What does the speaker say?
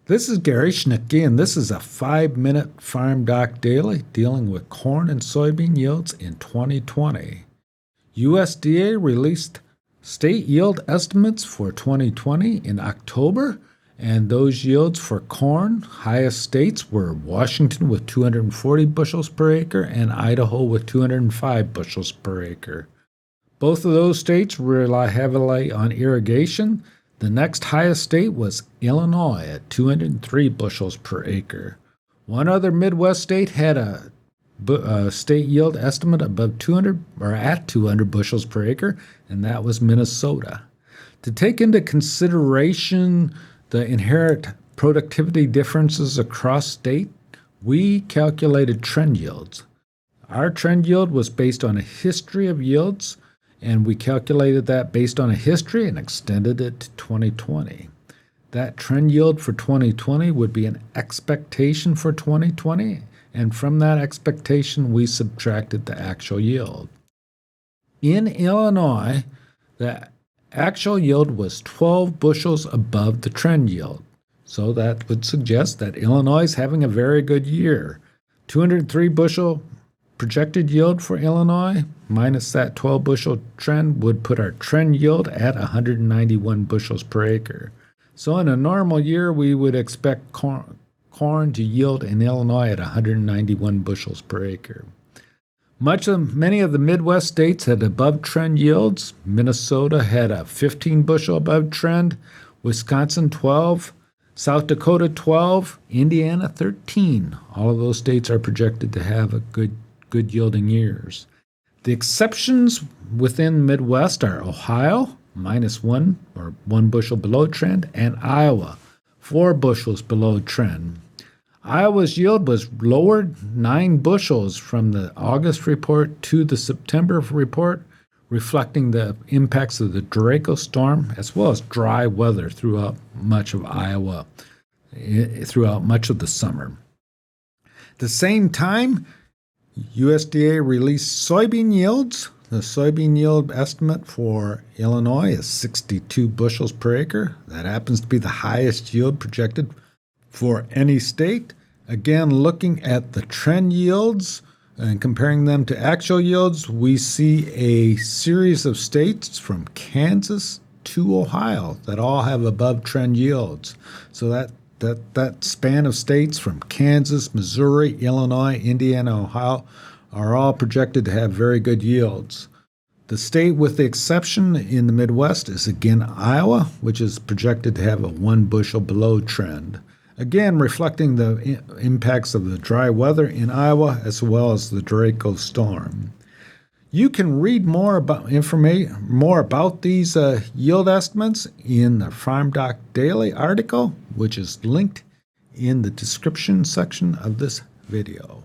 This is Gary Schnitkey, and this is a 5-minute Farm Doc Daily dealing with corn and soybean yields in 2020. USDA released state yield estimates for 2020 in October, and those yields for corn, highest states were Washington with 240 bushels per acre and Idaho with 205 bushels per acre. Both of those states rely heavily on irrigation. The next highest state was Illinois at 203 bushels per acre. One other Midwest state had a state yield estimate above 200 or at 200 bushels per acre, and that was Minnesota. To take into consideration the inherent productivity differences across state, we calculated trend yields. Our trend yield was based on a history of yields, and we calculated that based on a history and extended it to 2020. That trend yield for 2020 would be an expectation for 2020, and from that expectation, we subtracted the actual yield. In Illinois, the actual yield was 12 bushels above the trend yield, so that would suggest that Illinois is having a very good year. 203 bushel projected yield for Illinois minus that 12 bushel trend would put our trend yield at 191 bushels per acre. So in a normal year, we would expect corn to yield in Illinois at 191 bushels per acre. Many of the Midwest states had above trend yields. Minnesota had a 15 bushel above trend, Wisconsin 12, South Dakota 12, Indiana 13. All of those states are projected to have a good yielding years. The exceptions within Midwest are Ohio, minus 1 or 1 bushel below trend, and Iowa, 4 bushels below trend. Iowa's yield was lowered 9 bushels from the August report to the September report, reflecting the impacts of the Draco storm as well as dry weather throughout much of Iowa, throughout much of the summer. At the same time, USDA released soybean yields. The soybean yield estimate for Illinois is 62 bushels per acre. That happens to be the highest yield projected for any state. Again, looking at the trend yields and comparing them to actual yields, we see a series of states from Kansas to Ohio that all have above trend yields. So that span of states from Kansas, Missouri, Illinois, Indiana, Ohio are all projected to have very good yields. The state with the exception in the Midwest is again Iowa, which is projected to have a 1 bushel below trend. Again, reflecting the impacts of the dry weather in Iowa as well as the Draco storm. You can read more about these yield estimates in the FarmDoc Daily article, which is linked in the description section of this video.